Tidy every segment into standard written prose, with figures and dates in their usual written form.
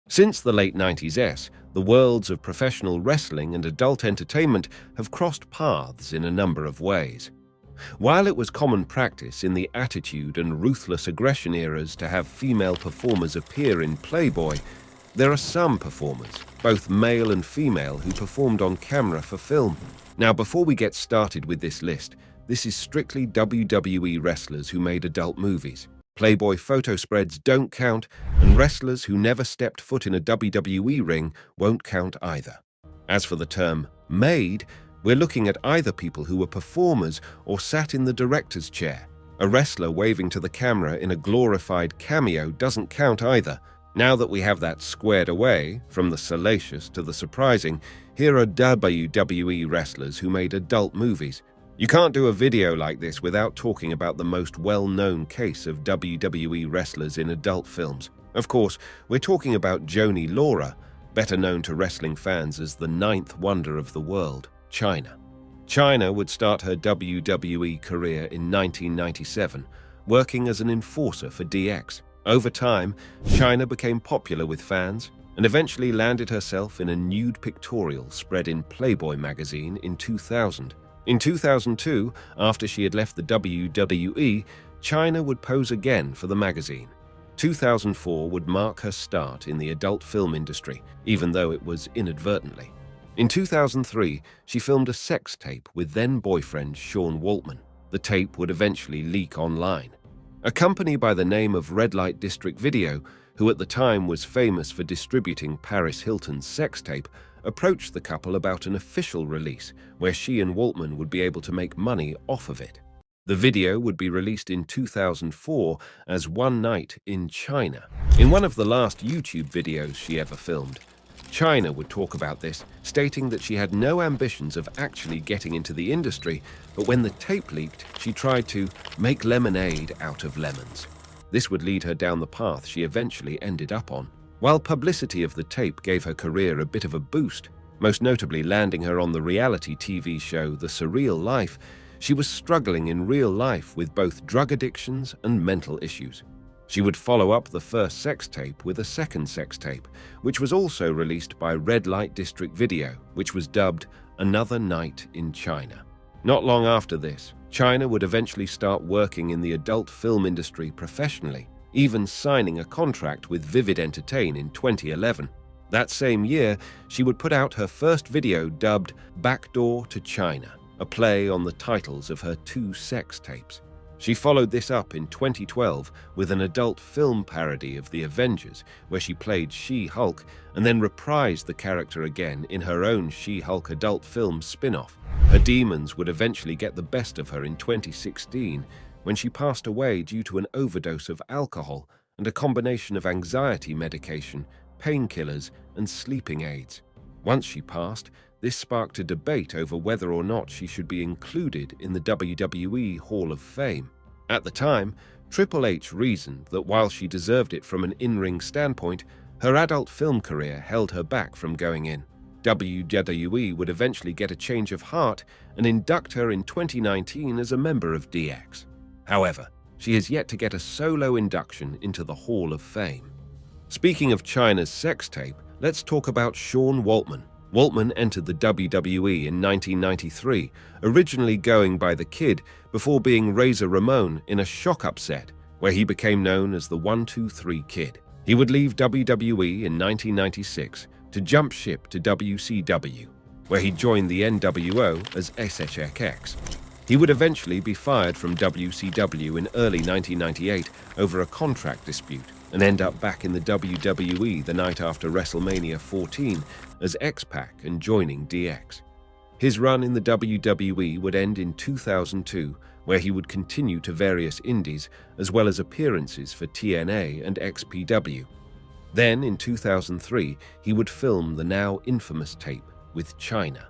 Since the late 90s, the worlds of professional wrestling and adult entertainment have crossed paths in a number of ways. While it was common practice in the Attitude and Ruthless Aggression eras to have female performers appear in Playboy, there are some performers, both male and female, who performed on camera for film. Now, before we get started with this list, this is strictly WWE wrestlers who made adult movies. Playboy photo spreads don't count, and wrestlers who never stepped foot in a WWE ring won't count either. As for the term made, we're looking at either people who were performers or sat in the director's chair. A wrestler waving to the camera in a glorified cameo doesn't count either. Now that we have that squared away, from the salacious to the surprising, here are WWE wrestlers who made adult movies. You can't do a video like this without talking about the most well-known case of WWE wrestlers in adult films. Of course, we're talking about Joanie Laurer, better known to wrestling fans as the ninth wonder of the world, Chyna. Chyna would start her WWE career in 1997, working as an enforcer for DX. Over time, Chyna became popular with fans and eventually landed herself in a nude pictorial spread in Playboy magazine in 2000. In 2002, after she had left the WWE, Chyna would pose again for the magazine. 2004 would mark her start in the adult film industry, even though it was inadvertently. In 2003, she filmed a sex tape with then-boyfriend Sean Waltman. The tape would eventually leak online. A company by the name of Red Light District Video, who at the time was famous for distributing Paris Hilton's sex tape, approached the couple about an official release where she and Waltman would be able to make money off of it. The video would be released in 2004 as One Night in China. In one of the last YouTube videos she ever filmed, Chyna would talk about this, stating that she had no ambitions of actually getting into the industry, but when the tape leaked, she tried to make lemonade out of lemons. This would lead her down the path she eventually ended up on. While publicity of the tape gave her career a bit of a boost, most notably landing her on the reality TV show The Surreal Life, she was struggling in real life with both drug addictions and mental issues. She would follow up the first sex tape with a second sex tape, which was also released by Red Light District Video, which was dubbed Another Night in China. Not long after this, Chyna would eventually start working in the adult film industry professionally, even signing a contract with Vivid Entertain in 2011. That same year, she would put out her first video dubbed Backdoor to China, a play on the titles of her two sex tapes. She followed this up in 2012 with an adult film parody of The Avengers, where she played She-Hulk and then reprised the character again in her own She-Hulk adult film spin-off. Her demons would eventually get the best of her in 2016, when she passed away due to an overdose of alcohol and a combination of anxiety medication, painkillers, and sleeping aids. Once she passed, this sparked a debate over whether or not she should be included in the WWE Hall of Fame. At the time, Triple H reasoned that while she deserved it from an in-ring standpoint, her adult film career held her back from going in. WWE would eventually get a change of heart and induct her in 2019 as a member of DX. However, she has yet to get a solo induction into the Hall of Fame. Speaking of Chyna's sex tape, let's talk about Sean Waltman. Waltman entered the WWE in 1993, originally going by The Kid before being Razor Ramon in a shock upset where he became known as the 1-2-3 Kid. He would leave WWE in 1996 to jump ship to WCW, where he joined the NWO as SHX. He would eventually be fired from WCW in early 1998 over a contract dispute and end up back in the WWE the night after WrestleMania 14 as X-Pac and joining DX. His run in the WWE would end in 2002, where he would continue to various indies as well as appearances for TNA and XPW. Then, in 2003, he would film the now infamous tape with Chyna.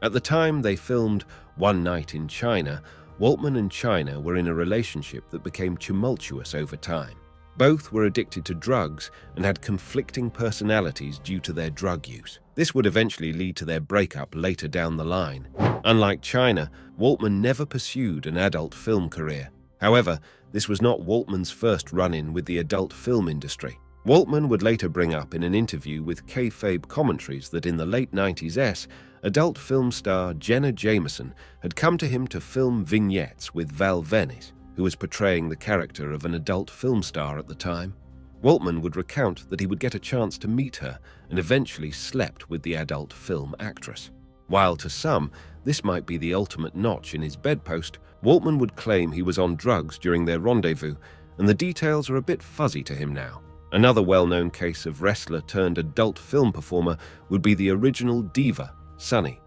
At the time they filmed One Night in China, Waltman and Chyna were in a relationship that became tumultuous over time. Both were addicted to drugs and had conflicting personalities due to their drug use. This would eventually lead to their breakup later down the line. Unlike Chyna, Waltman never pursued an adult film career. However, this was not Waltman's first run-in with the adult film industry. Waltman would later bring up in an interview with kayfabe commentaries that in the late 90s, adult film star Jenna Jameson had come to him to film vignettes with Val Venis, who was portraying the character of an adult film star at the time. Waltman would recount that he would get a chance to meet her and eventually slept with the adult film actress. While to some, this might be the ultimate notch in his bedpost, Waltman would claim he was on drugs during their rendezvous, and the details are a bit fuzzy to him now. Another well-known case of wrestler turned adult film performer would be the original diva, Sunny.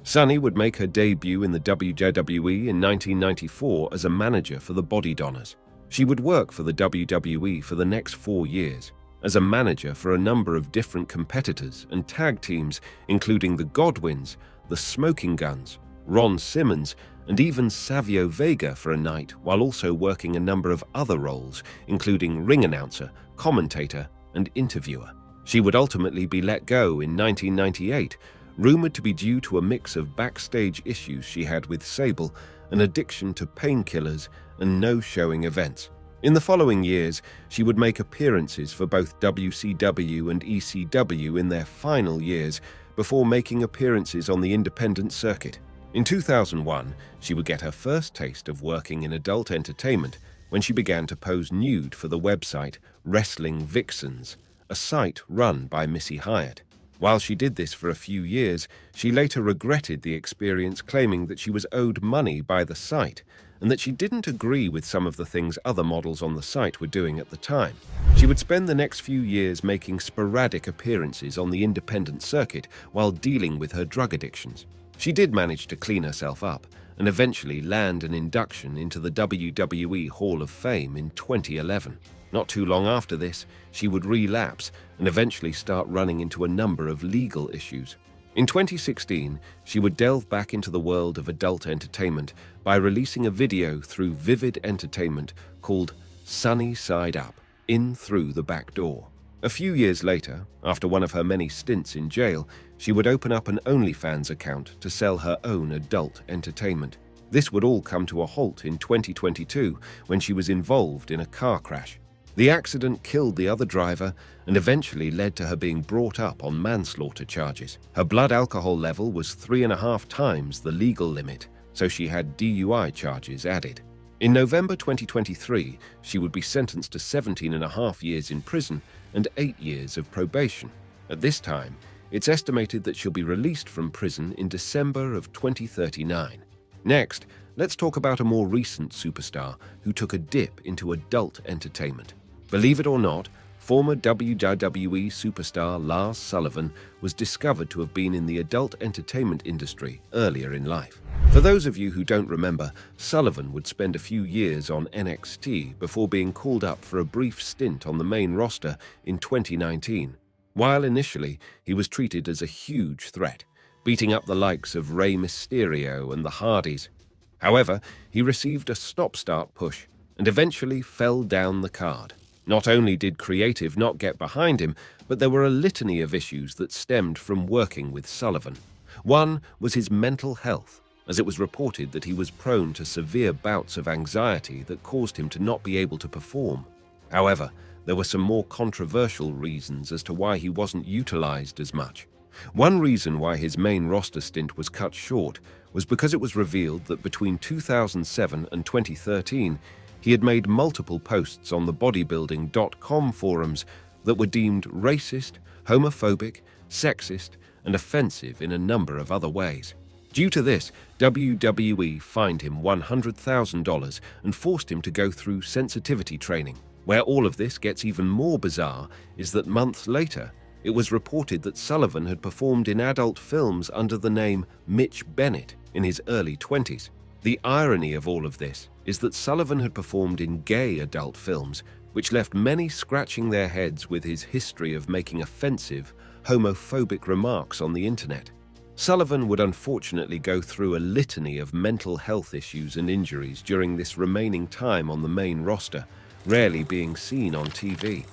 Sunny would make her debut in the WWE in 1994 as a manager for the Body Donners. She would work for the WWE for the next 4 years, as a manager for a number of different competitors and tag teams, including the Godwins, the Smoking Guns, Ron Simmons, and even Savio Vega for a night, while also working a number of other roles, including ring announcer, commentator, and interviewer. She would ultimately be let go in 1998, rumored to be due to a mix of backstage issues she had with Sable, an addiction to painkillers, and no-showing events. In the following years, she would make appearances for both WCW and ECW in their final years, before making appearances on the independent circuit. In 2001, she would get her first taste of working in adult entertainment when she began to pose nude for the website Wrestling Vixens, a site run by Missy Hyatt. While she did this for a few years, she later regretted the experience, claiming that she was owed money by the site and that she didn't agree with some of the things other models on the site were doing at the time. She would spend the next few years making sporadic appearances on the independent circuit while dealing with her drug addictions. She did manage to clean herself up and eventually land an induction into the WWE Hall of Fame in 2011. Not too long after this, she would relapse and eventually start running into a number of legal issues. In 2016, she would delve back into the world of adult entertainment by releasing a video through Vivid Entertainment called Sunny Side Up, In Through the Back Door. A few years later, after one of her many stints in jail, she would open up an OnlyFans account to sell her own adult entertainment. This would all come to a halt in 2022 when she was involved in a car crash. The accident killed the other driver and eventually led to her being brought up on manslaughter charges. Her blood alcohol level was 3.5 times the legal limit, so she had DUI charges added. In November 2023, she would be sentenced to 17.5 years in prison and 8 years of probation. At this time, it's estimated that she'll be released from prison in December of 2039. Next, let's talk about a more recent superstar who took a dip into adult entertainment. Believe it or not, former WWE superstar Lars Sullivan was discovered to have been in the adult entertainment industry earlier in life. For those of you who don't remember, Sullivan would spend a few years on NXT before being called up for a brief stint on the main roster in 2019. While initially he was treated as a huge threat, beating up the likes of Rey Mysterio and the Hardys. However, he received a stop-start push and eventually fell down the card. Not only did creative not get behind him, but there were a litany of issues that stemmed from working with Sullivan. One was his mental health, as it was reported that he was prone to severe bouts of anxiety that caused him to not be able to perform. However, there were some more controversial reasons as to why he wasn't utilized as much. One reason why his main roster stint was cut short was because it was revealed that between 2007 and 2013, he had made multiple posts on the bodybuilding.com forums that were deemed racist, homophobic, sexist, and offensive in a number of other ways. Due to this, WWE fined him $100,000 and forced him to go through sensitivity training. Where all of this gets even more bizarre is that months later, it was reported that Sullivan had performed in adult films under the name Mitch Bennett in his early 20s. The irony of all of this is that Sullivan had performed in gay adult films, which left many scratching their heads with his history of making offensive, homophobic remarks on the internet. Sullivan would unfortunately go through a litany of mental health issues and injuries during this remaining time on the main roster, rarely being seen on TV.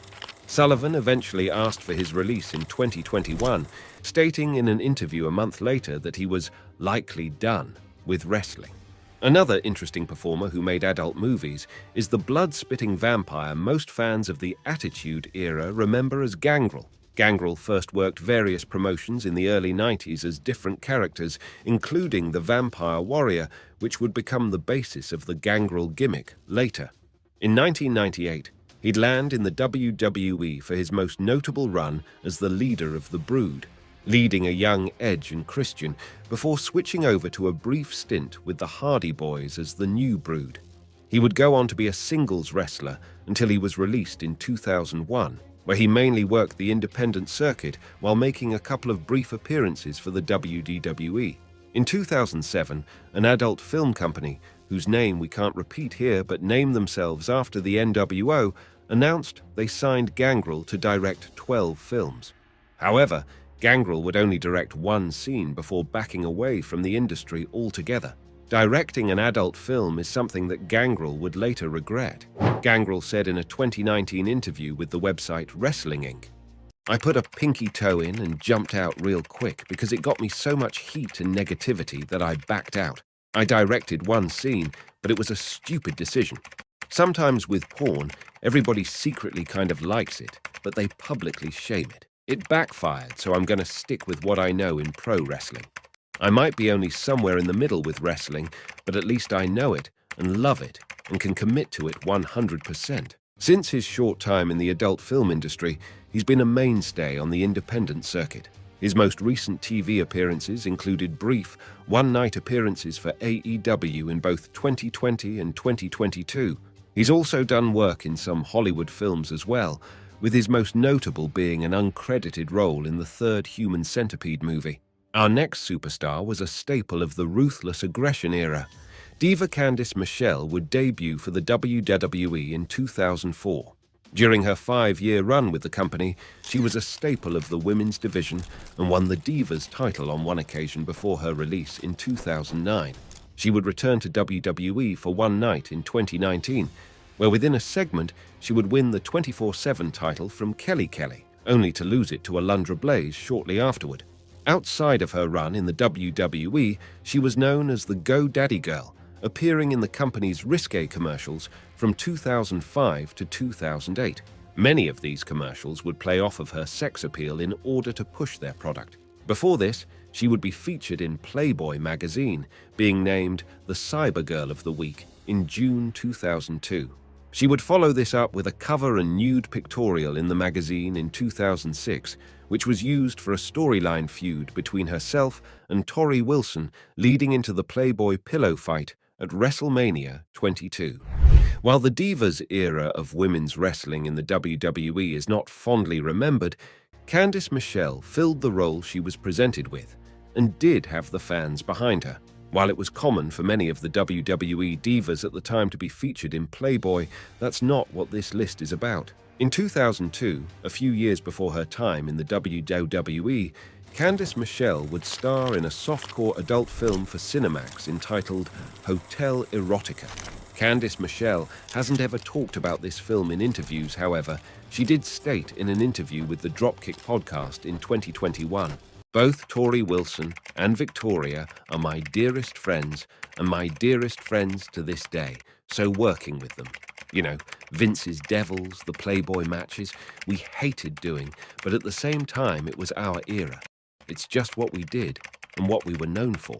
Sullivan eventually asked for his release in 2021, stating in an interview a month later that he was likely done with wrestling. Another interesting performer who made adult movies is the blood-spitting vampire most fans of the Attitude Era remember as Gangrel. Gangrel first worked various promotions in the early 90s as different characters, including the Vampire Warrior, which would become the basis of the Gangrel gimmick later. In 1998, he'd land in the WWE for his most notable run as the leader of the Brood, leading a young Edge and Christian before switching over to a brief stint with the Hardy Boys as the New Brood. He would go on to be a singles wrestler until he was released in 2001, where he mainly worked the independent circuit while making a couple of brief appearances for the WWE. In 2007, an adult film company, whose name we can't repeat here but name themselves after the NWO, announced they signed Gangrel to direct 12 films. However, Gangrel would only direct one scene before backing away from the industry altogether. Directing an adult film is something that Gangrel would later regret. Gangrel said in a 2019 interview with the website Wrestling Inc., "I put a pinky toe in and jumped out real quick because it got me so much heat and negativity that I backed out. I directed one scene, but it was a stupid decision. Sometimes with porn, everybody secretly kind of likes it, but they publicly shame it. It backfired, so I'm going to stick with what I know in pro wrestling. I might be only somewhere in the middle with wrestling, but at least I know it and love it and can commit to it 100%. Since his short time in the adult film industry, he's been a mainstay on the independent circuit. His most recent TV appearances included brief, one-night appearances for AEW in both 2020 and 2022. He's also done work in some Hollywood films as well, with his most notable being an uncredited role in the third Human Centipede movie. Our next superstar was a staple of the ruthless aggression era. Diva Candice Michelle would debut for the WWE in 2004. During her 5-year run with the company, she was a staple of the women's division and won the Divas title on one occasion before her release in 2009. She would return to WWE for one night in 2019, where within a segment she would win the 24/7 title from Kelly Kelly, only to lose it to Alundra Blaze shortly afterward. Outside of her run in the WWE, she was known as the Go Daddy Girl, appearing in the company's Risque commercials from 2005 to 2008. Many of these commercials would play off of her sex appeal in order to push their product. Before this, she would be featured in Playboy magazine, being named the Cyber Girl of the Week in June 2002. She would follow this up with a cover and nude pictorial in the magazine in 2006, which was used for a storyline feud between herself and Tori Wilson, leading into the Playboy pillow fight at WrestleMania 22. While the Divas era of women's wrestling in the WWE is not fondly remembered, Candice Michelle filled the role she was presented with and did have the fans behind her. While it was common for many of the WWE divas at the time to be featured in Playboy, that's not what this list is about. In 2002, a few years before her time in the WWE, Candice Michelle would star in a softcore adult film for Cinemax entitled Hotel Erotica. Candice Michelle hasn't ever talked about this film in interviews, however. She did state in an interview with the Dropkick podcast in 2021, "Both Tori Wilson and Victoria are my dearest friends and my dearest friends to this day, so working with them. You know, Vince's Devils, the Playboy matches, we hated doing, but at the same time it was our era. It's just what we did and what we were known for."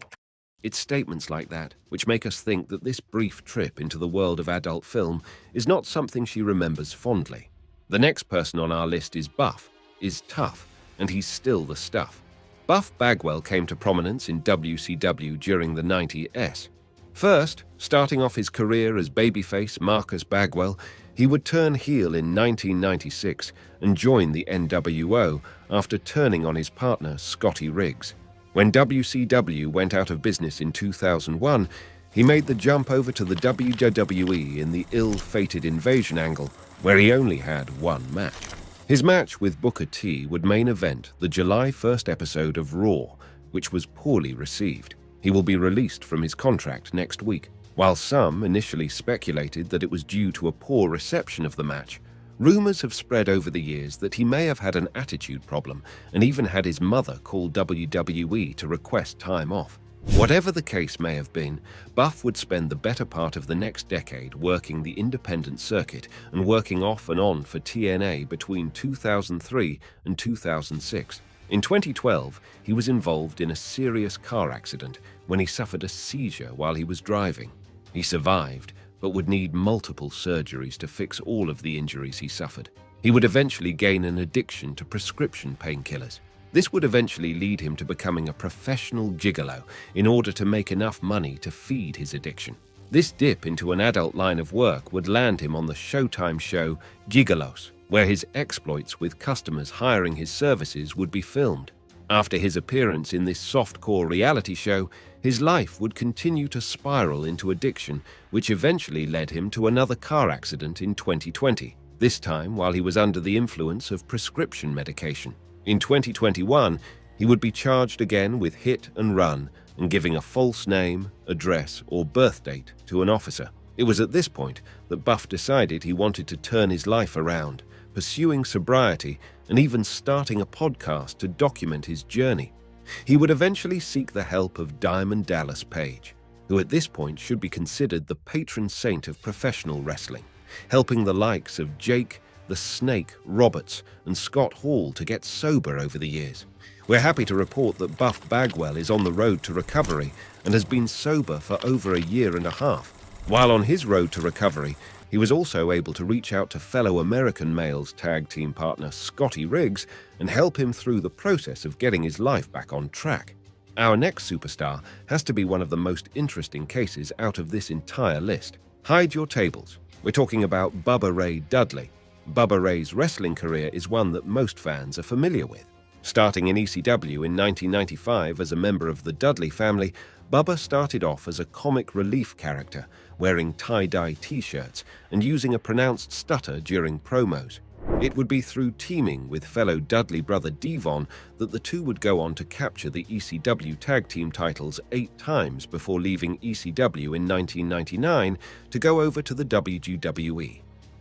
It's statements like that which make us think that this brief trip into the world of adult film is not something she remembers fondly. The next person on our list is Buff, is tough, and he's still the stuff. Buff Bagwell came to prominence in WCW during the 90s. First, starting off his career as babyface Marcus Bagwell, he would turn heel in 1996 and join the NWO after turning on his partner Scotty Riggs. When WCW went out of business in 2001, he made the jump over to the WWE in the ill-fated Invasion angle, where he only had one match. His match with Booker T would main event the July 1st episode of Raw, which was poorly received. He will be released from his contract next week. While some initially speculated that it was due to a poor reception of the match, rumors have spread over the years that he may have had an attitude problem and even had his mother call WWE to request time off. Whatever the case may have been, Buff would spend the better part of the next decade working the independent circuit and working off and on for TNA between 2003 and 2006. In 2012, he was involved in a serious car accident when he suffered a seizure while he was driving. He survived, but would need multiple surgeries to fix all of the injuries he suffered. He would eventually gain an addiction to prescription painkillers. This would eventually lead him to becoming a professional gigolo in order to make enough money to feed his addiction. This dip into an adult line of work would land him on the Showtime show Gigolos, where his exploits with customers hiring his services would be filmed. After his appearance in this softcore reality show, his life would continue to spiral into addiction, which eventually led him to another car accident in 2020, this time while he was under the influence of prescription medication. In 2021, he would be charged again with hit and run and giving a false name, address, or birth date to an officer. It was at this point that Buff decided he wanted to turn his life around, pursuing sobriety and even starting a podcast to document his journey. He would eventually seek the help of Diamond Dallas Page, who at this point should be considered the patron saint of professional wrestling, helping the likes of Jake the Snake Roberts and Scott Hall to get sober over the years. We're happy to report that Buff Bagwell is on the road to recovery and has been sober for over a year and a half. While on his road to recovery, he was also able to reach out to fellow American Males tag team partner Scotty Riggs and help him through the process of getting his life back on track. Our next superstar has to be one of the most interesting cases out of this entire list. Hide your tables. We're talking about Bubba Ray Dudley. Bubba Ray's wrestling career is one that most fans are familiar with. Starting in ECW in 1995 as a member of the Dudley family, Bubba started off as a comic relief character, wearing tie-dye t-shirts and using a pronounced stutter during promos. It would be through teaming with fellow Dudley brother Devon that the two would go on to capture the ECW tag team titles 8 times before leaving ECW in 1999 to go over to the WWE.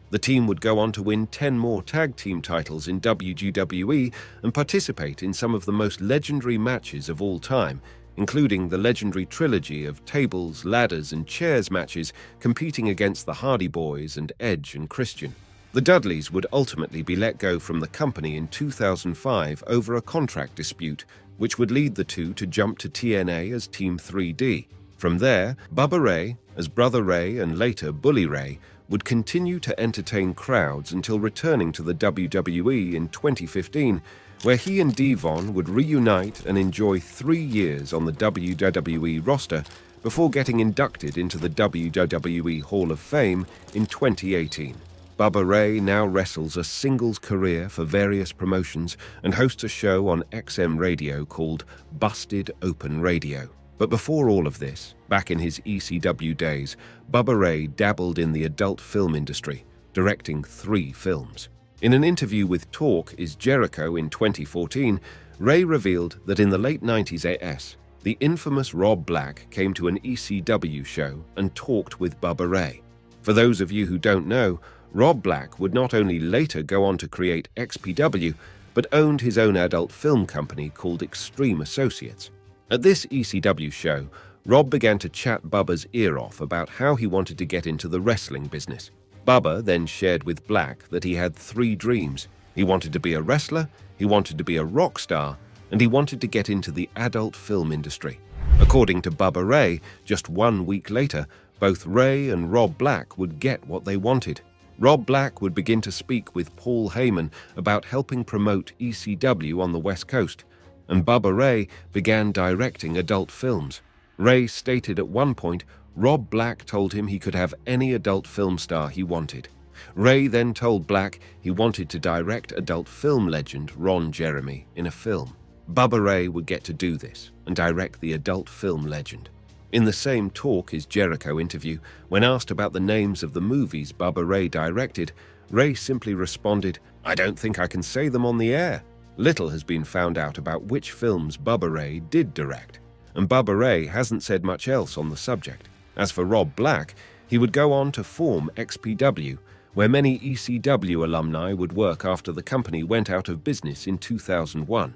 The team would go on to win 10 more tag team titles in WWE and participate in some of the most legendary matches of all time, including the legendary trilogy of tables, ladders, and chairs matches competing against the Hardy Boys and Edge and Christian. The Dudleys would ultimately be let go from the company in 2005 over a contract dispute, which would lead the two to jump to TNA as Team 3D. From there, Bubba Ray, as Brother Ray and later Bully Ray, would continue to entertain crowds until returning to the WWE in 2015, where he and Devon would reunite and enjoy 3 years on the WWE roster before getting inducted into the WWE Hall of Fame in 2018. Bubba Ray now wrestles a singles career for various promotions and hosts a show on XM Radio called Busted Open Radio. But before all of this, back in his ECW days, Bubba Ray dabbled in the adult film industry, directing 3 films. In an interview with Talk Is Jericho in 2014, Ray revealed that in the late 90s AS, the infamous Rob Black came to an ECW show and talked with Bubba Ray. For those of you who don't know, Rob Black would not only later go on to create XPW, but owned his own adult film company called Extreme Associates. At this ECW show, Rob began to chat Bubba's ear off about how he wanted to get into the wrestling business. Bubba then shared with Black that he had 3 dreams. He wanted to be a wrestler, he wanted to be a rock star, and he wanted to get into the adult film industry. According to Bubba Ray, just 1 week later, both Ray and Rob Black would get what they wanted. Rob Black would begin to speak with Paul Heyman about helping promote ECW on the West Coast, and Bubba Ray began directing adult films. Ray stated at one point Rob Black told him he could have any adult film star he wanted. Ray then told Black he wanted to direct adult film legend Ron Jeremy in a film. Bubba Ray would get to do this and direct the adult film legend. In the same Talk Is Jericho interview, when asked about the names of the movies Bubba Ray directed, Ray simply responded, "I don't think I can say them on the air." Little has been found out about which films Bubba Ray did direct, and Bubba Ray hasn't said much else on the subject. As for Rob Black, he would go on to form XPW, where many ECW alumni would work after the company went out of business in 2001.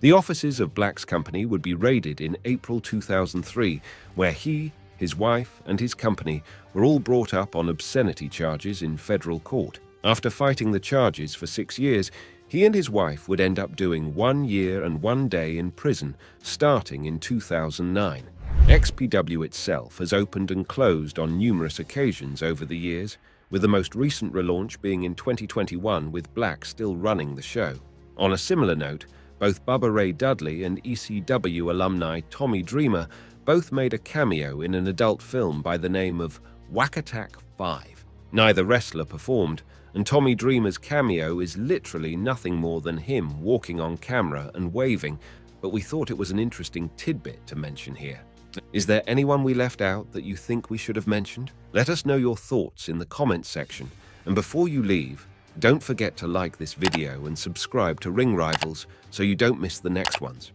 The offices of Black's company would be raided in April 2003, where he, his wife, and his company were all brought up on obscenity charges in federal court. After fighting the charges for 6 years, he and his wife would end up doing 1 year and 1 day in prison, starting in 2009. XPW itself has opened and closed on numerous occasions over the years, with the most recent relaunch being in 2021 with Black still running the show. On a similar note, both Bubba Ray Dudley and ECW alumni Tommy Dreamer both made a cameo in an adult film by the name of Whack Attack 5. Neither wrestler performed, and Tommy Dreamer's cameo is literally nothing more than him walking on camera and waving, but we thought it was an interesting tidbit to mention here. Is there anyone we left out that you think we should have mentioned? Let us know your thoughts in the comments section, and before you leave, don't forget to like this video and subscribe to Ring Rivals so you don't miss the next ones.